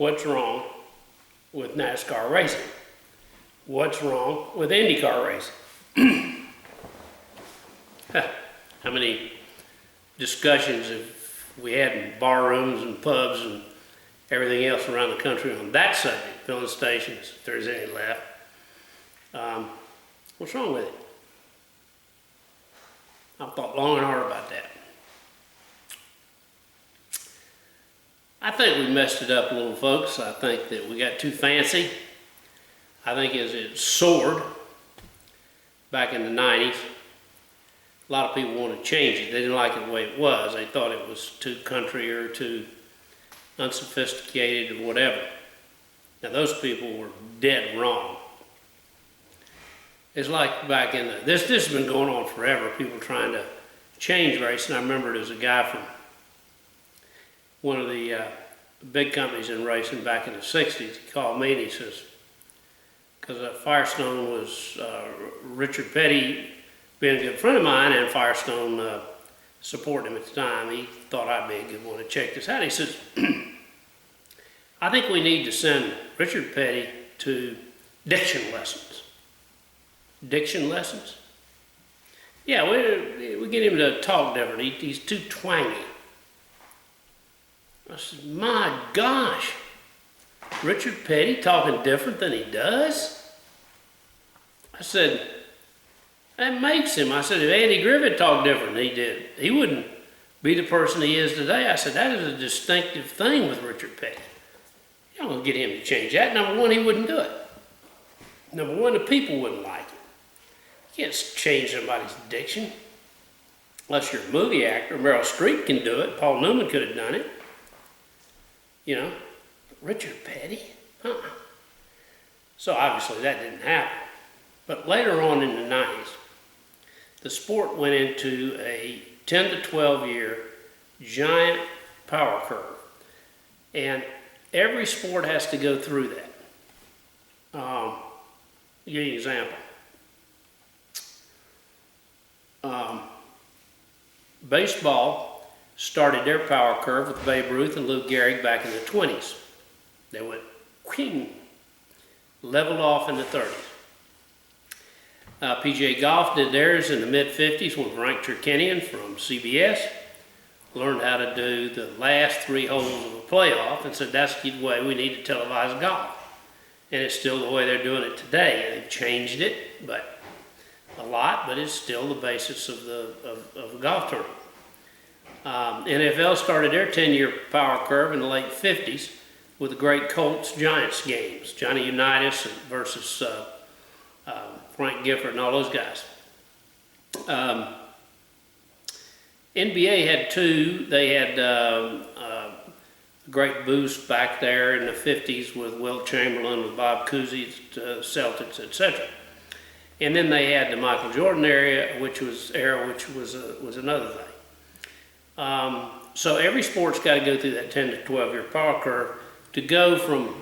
what's wrong with NASCAR racing? What's wrong with IndyCar racing? How many discussions have we had in bar rooms and pubs and everything else around the country on that subject, filling stations, if there's any left. What's wrong with it? I've thought long and hard about that. I think we messed it up a little, folks. I think that we got too fancy. I think as it soared back in the 90s, a lot of people wanted to change it. They didn't like it the way it was. They thought it was too country or too unsophisticated or whatever. Now those people were dead wrong. It's like back in the, this has been going on forever, people trying to change racing. I remember there was a guy from one of the big companies in racing back in the 60s. He called me and he says, because Firestone was Richard Petty being a good friend of mine, and Firestone supported him at the time. He thought I'd be a good one to check this out. He says, I think we need to send Richard Petty to diction lessons. Diction lessons? Yeah, we get him to talk different. He's too twangy. I said, my gosh, Richard Petty talking different than he does? I said, that makes him. I said, if Andy Griffith talked different than he did, he wouldn't be the person he is today. I said, that is a distinctive thing with Richard Petty. You're not going to get him to change that. Number one, he wouldn't do it. Number one, the people wouldn't like it. You can't change somebody's diction. Unless you're a movie actor. Meryl Streep can do it. Paul Newman could have done it. You know, Richard Petty? So obviously that didn't happen. But later on in the 90s, the sport went into a 10 to 12 year giant power curve. And every sport has to go through that. I'll give you an example. Baseball started their power curve with Babe Ruth and Lou Gehrig back in the 20s. They went leveled off in the 30s. PGA Golf did theirs in the mid-50s when Frank Turkanian from CBS learned how to do the last 3 holes of a playoff and said that's the way we need to televise golf. And it's still the way they're doing it today. And they've changed it, but a lot, but it's still the basis of the golf tournament. NFL started their 10-year power curve in the late 50s with the great Colts-Giants games, Johnny Unitas versus Frank Gifford and all those guys. NBA had 2. They had a great boost back there in the 50s with Wilt Chamberlain, with Bob Cousy, Celtics, etc. And then they had the Michael Jordan era, which was another thing. So every sport's got to go through that 10 to 12 year power curve to go from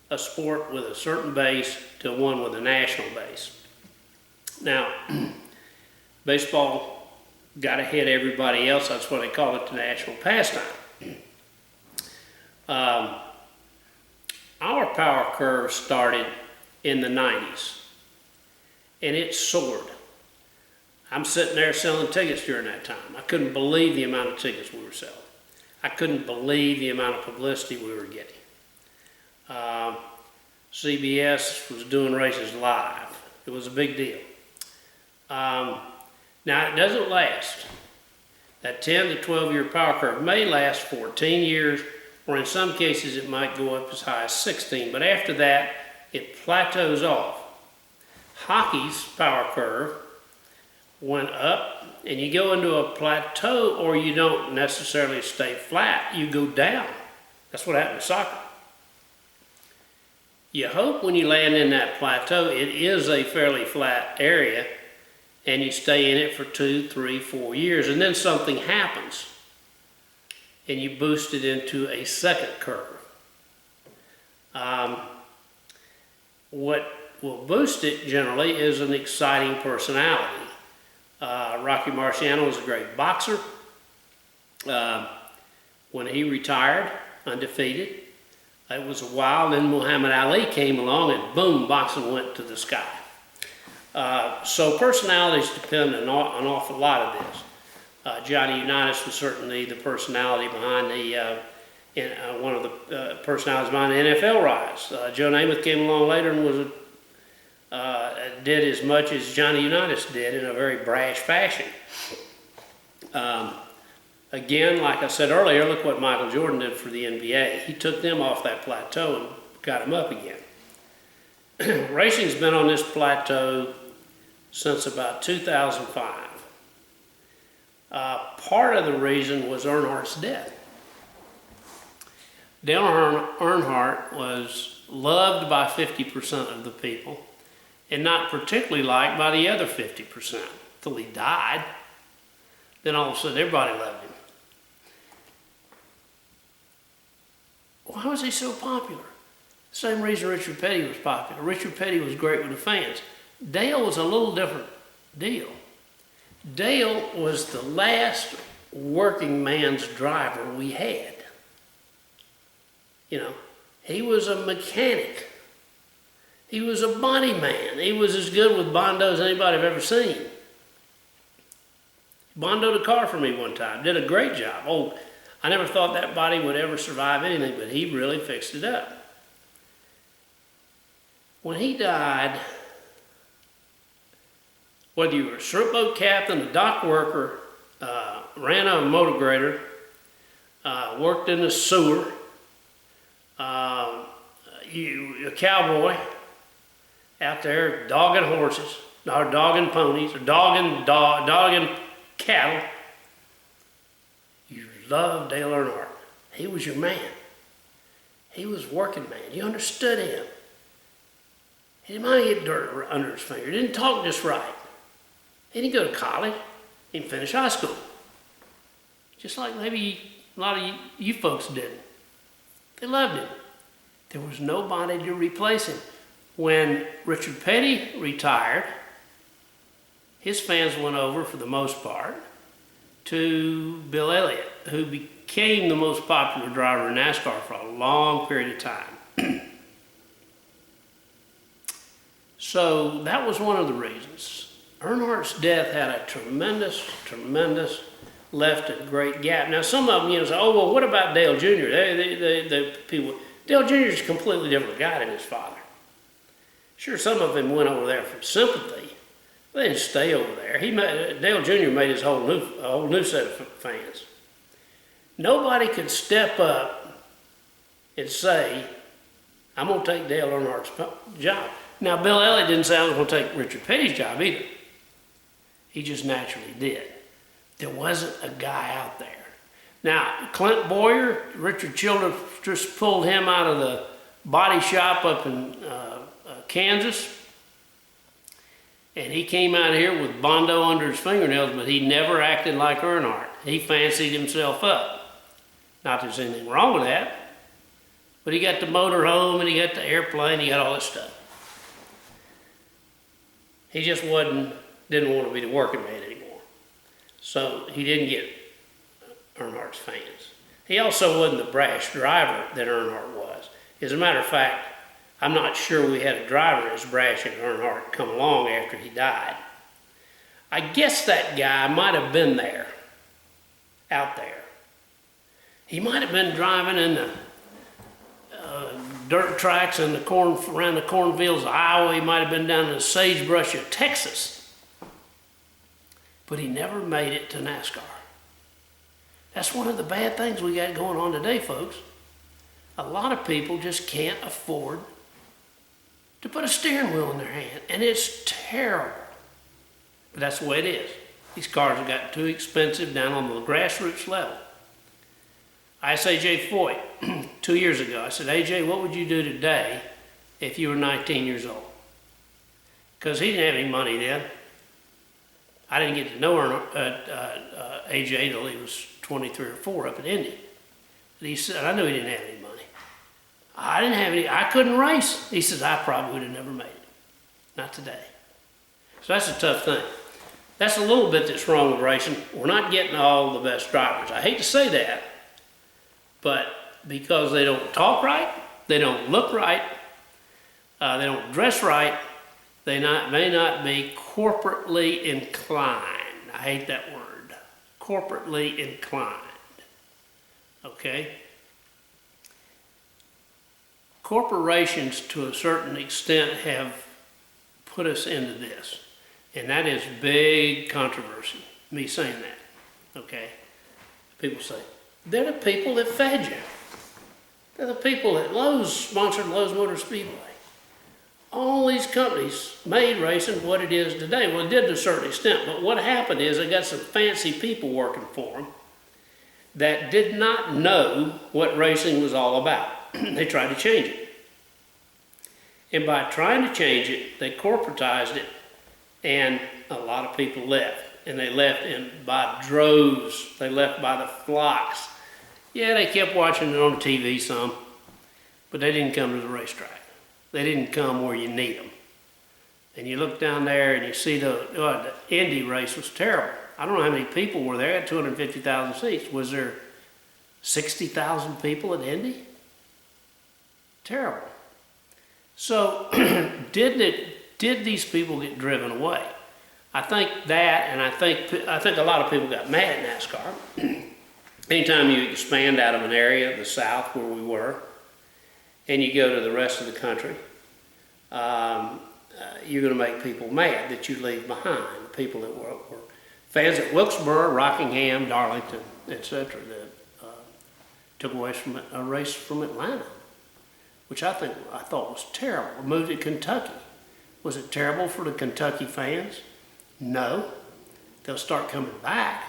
a sport with a certain base to one with a national base. Now, baseball got ahead of everybody else. That's why they call it the national pastime. Our power curve started in the 90s, and it soared. I'm sitting there selling tickets during that time. I couldn't believe the amount of tickets we were selling. I couldn't believe the amount of publicity we were getting. CBS was doing races live. It was a big deal. Now, it doesn't last. That 10 to 12 year power curve may last 14 years, or in some cases it might go up as high as 16, but after that, it plateaus off. Hockey's power curve went up, and you go into a plateau, or you don't necessarily stay flat, you go down. That's what happened to soccer. You hope when you land in that plateau, it is a fairly flat area, and you stay in it for 2, 3, 4 years, and then something happens, and you boost it into a second curve. What will boost it generally is an exciting personality. Rocky Marciano was a great boxer. When he retired, undefeated, It was a while, then Muhammad Ali came along and boom, boxing went to the sky. So personalities depend on an awful lot of this. Johnny Unitas was certainly the personality behind one of the personalities behind the NFL rise. Joe Namath came along later and was did as much as Johnny Unitas did in a very brash fashion. Again, like I said earlier, look what Michael Jordan did for the NBA. He took them off that plateau and got them up again. Racing's been on this plateau since about 2005. Part of the reason was Earnhardt's death. Dale Earnhardt was loved by 50% of the people and not particularly liked by the other 50% till he died. Then all of a sudden everybody loved him. Why was he so popular? Same reason Richard Petty was popular. Richard Petty was great with the fans. Dale was a little different deal. Dale was the last working man's driver we had. You know, he was a mechanic. He was a body man. He was as good with Bondo as anybody I've ever seen. Bondoed a car for me one time, did a great job. Oh, I never thought that body would ever survive anything, but he really fixed it up. When he died, whether you were a shrimp boat captain, a dock worker, ran a motor grader, worked in the sewer, a cowboy out there dogging horses, or dogging ponies, or dogging cattle, you loved Dale Earnhardt. He was your man. He was working man. You understood him. He didn't mind getting dirt under his finger. He didn't talk just right. He didn't go to college. He didn't finish high school. Just like maybe a lot of you folks didn't. They loved him. There was nobody to replace him. When Richard Petty retired, his fans went over, for the most part, to Bill Elliott, who became the most popular driver in NASCAR for a long period of time. So that was one of the reasons. Earnhardt's death had a tremendous left a great gap. Now some of them, say, oh, well, what about Dale Jr.? The people, Dale Jr. is a completely different guy than his father. Sure, some of them went over there for sympathy. They didn't stay over there. Dale Jr. made his a whole new set of fans. Nobody could step up and say, I'm going to take Dale Earnhardt's job. Now, Bill Elliott didn't say I was going to take Richard Petty's job either. He just naturally did. There wasn't a guy out there. Now, Clint Boyer, Richard Childress just pulled him out of the body shop up in Kansas. And he came out here with Bondo under his fingernails, but he never acted like Earnhardt. He fancied himself up. Not that there's anything wrong with that, but he got the motor home and he got the airplane, he got all that stuff. He just didn't want to be the working man anymore. So he didn't get Earnhardt's fans. He also wasn't the brash driver that Earnhardt was. As a matter of fact, I'm not sure we had a driver as brash as Earnhardt come along after he died. I guess that guy might have been there, out there. He might have been driving in the dirt tracks and around the cornfields of Iowa. He might have been down in the sagebrush of Texas. But he never made it to NASCAR. That's one of the bad things we got going on today, folks. A lot of people just can't afford to put a steering wheel in their hand, and it's terrible. But that's the way it is. These cars have gotten too expensive down on the grassroots level. I asked AJ Foyt 2 years ago, I said, AJ, what would you do today if you were 19 years old? Because he didn't have any money then. I didn't get to know AJ till he was 23 or 4 up in Indy. And he said, I knew he didn't have any money. I didn't have any, I couldn't race. He says, I probably would have never made it. Not today. So that's a tough thing. That's a little bit that's wrong with racing. We're not getting all the best drivers. I hate to say that, but because they don't talk right, They don't look right. They don't dress right. They may not be corporately inclined. I hate that word. Corporately inclined. Okay? Corporations, to a certain extent, have put us into this. And that is big controversy, me saying that. Okay? People say, they're the people that fed you. They're the people that Lowe's sponsored Lowe's Motor Speedway. All these companies made racing what it is today. Well, it did to a certain extent, but what happened is they got some fancy people working for them that did not know what racing was all about. They tried to change it. And by trying to change it, they corporatized it, and a lot of people left. And they left by droves. They left by the flocks. Yeah, they kept watching it on TV some, but they didn't come to the racetrack. They didn't come where you need them. And you look down there and you see the Indy race was terrible. I don't know how many people were there at 250,000 seats. Was there 60,000 people at Indy? Terrible. So did these people get driven away? I think that, and I think a lot of people got mad at NASCAR. Anytime you expand out of an area, the South where we were, and you go to the rest of the country, you're going to make people mad that you leave behind. People that were fans at Wilkesboro, Rockingham, Darlington, etc. that took away from a race from Atlanta, which I thought was terrible. Moved to Kentucky. Was it terrible for the Kentucky fans? No. They'll start coming back.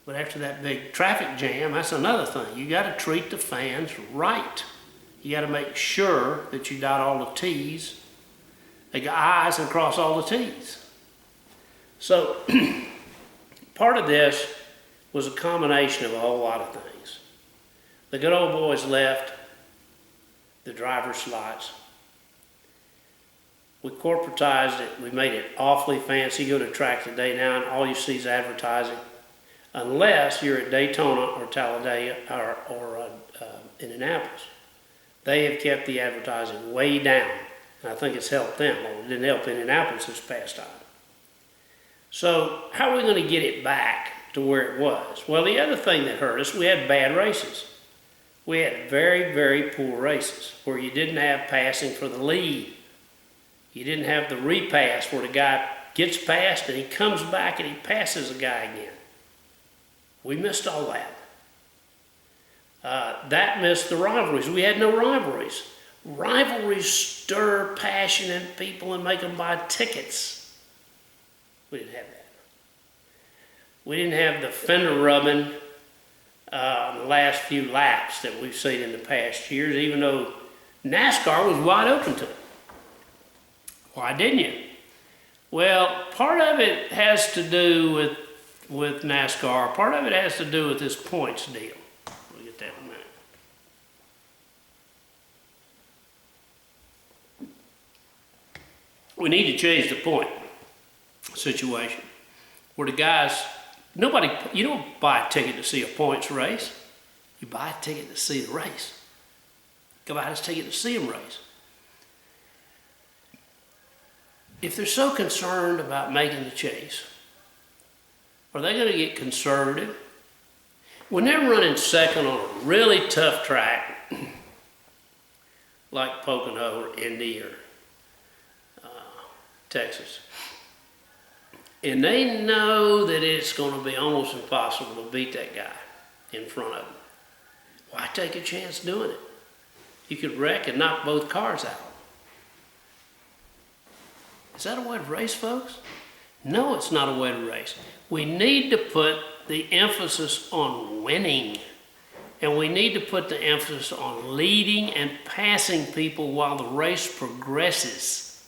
But after that big traffic jam, that's another thing. You got to treat the fans right. You got to make sure that you dot all the T's, they got I's, and cross all the T's. So part of this was a combination of a whole lot of things. The good old boys left the driver's slots. We corporatized it. We made it awfully fancy. You go to a track today now and all you see is advertising. Unless you're at Daytona or Talladega or Indianapolis. They have kept the advertising way down. And I think it's helped them. Well, it didn't help Indianapolis this past time. So how are we going to get it back to where it was? Well, the other thing that hurt us, we had bad races. We had very, very poor races where you didn't have passing for the lead. You didn't have the repass where the guy gets past and he comes back and he passes a guy again. We missed all that. That missed the rivalries. We had no rivalries. Rivalries stir passion in people and make them buy tickets. We didn't have that. We didn't have the fender rubbing the last few laps that we've seen in the past years, even though NASCAR was wide open to it. Why didn't you? Well, part of it has to do with NASCAR. Part of it has to do with this points deal. We'll get that in a minute. We need to change the point situation where the guys, you don't buy a ticket to see a points race. You buy a ticket to see the race. You buy this ticket to see them race. If they're so concerned about making the chase, are they going to get conservative? When they're running second on a really tough track, like Pocono or Indy or Texas, and they know that it's going to be almost impossible to beat that guy in front of them, why take a chance doing it? You could wreck and knock both cars out. Is that a way to race, folks? No, it's not a way to race. We need to put the emphasis on winning. And we need to put the emphasis on leading and passing people while the race progresses.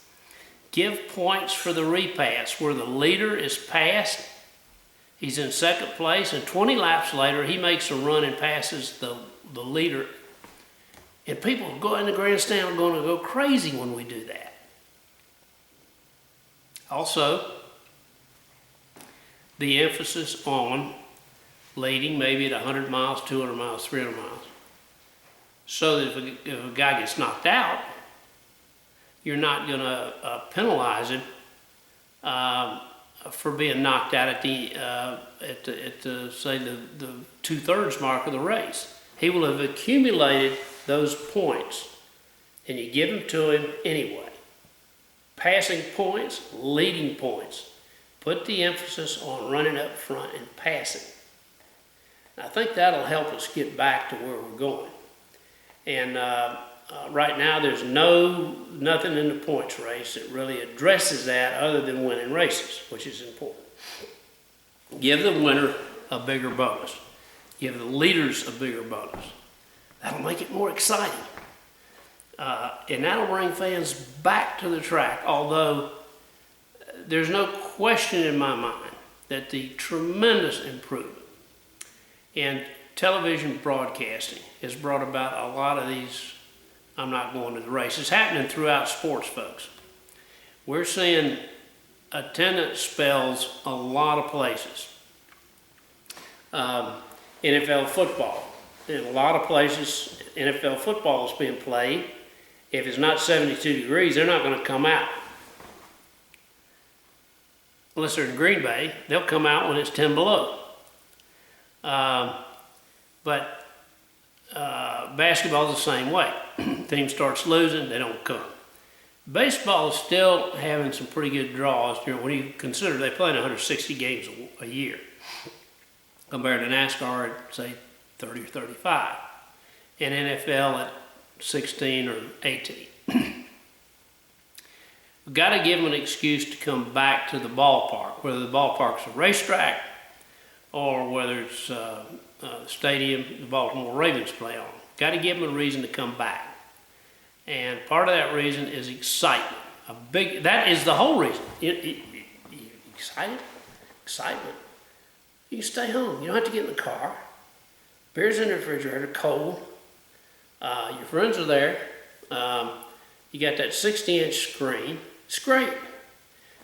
Give points for the repass where the leader is passed. He's in second place, and 20 laps later, he makes a run and passes the leader. And people go in the grandstand are going to go crazy when we do that. Also, the emphasis on leading maybe at 100 miles, 200 miles, 300 miles. so that if a guy gets knocked out, you're not going to penalize him for being knocked out at the say the 2/3 mark of the race. He will have accumulated those points, and you give them to him anyway. Passing points, leading points. Put the emphasis on running up front and passing. I think that'll help us get back to where we're going. And right now, there's nothing in the points race that really addresses that other than winning races, which is important. Give the winner a bigger bonus. Give the leaders a bigger bonus. That'll make it more exciting. And that'll bring fans back to the track, although there's no question in my mind that the tremendous improvement in television broadcasting has brought about a lot of these, I'm not going to the race. It's happening throughout sports, folks. We're seeing attendance spells a lot of places. NFL football. In a lot of places, NFL football is being played. If it's not 72 degrees, they're not going to come out. Unless they're in Green Bay, they'll come out when it's 10 below. But basketball is the same way. Team starts losing, they don't come. Baseball is still having some pretty good draws when you consider they play 160 games a year, compared to NASCAR at, say, 30 or 35, and NFL at 16 or 18. We've got to give them an excuse to come back to the ballpark, whether the ballpark's a racetrack or whether it's the stadium the Baltimore Ravens play on. Got to give them a reason to come back. And part of that reason is excitement. That is the whole reason. Excited? Excitement. You can stay home. You don't have to get in the car. Beer's in the refrigerator, cold. Your friends are there. You got that 60-inch screen. It's great.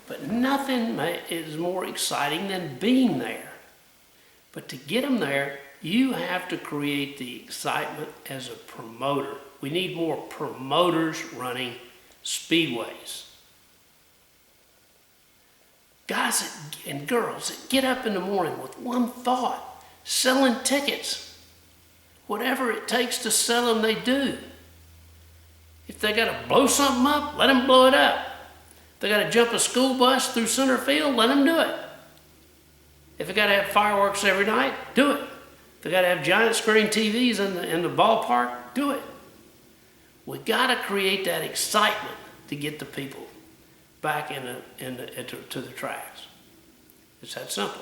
But nothing is more exciting than being there. But to get them there, you have to create the excitement as a promoter. We need more promoters running speedways. Guys and girls that get up in the morning with one thought, selling tickets. Whatever it takes to sell them, they do. If they got to blow something up, let them blow it up. If they got to jump a school bus through center field, let them do it. If they got to have fireworks every night, do it. If they got to have giant screen TVs in the ballpark, do it. We got to create that excitement to get the people back to the tracks. It's that simple.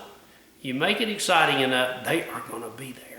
You make it exciting enough, they are going to be there.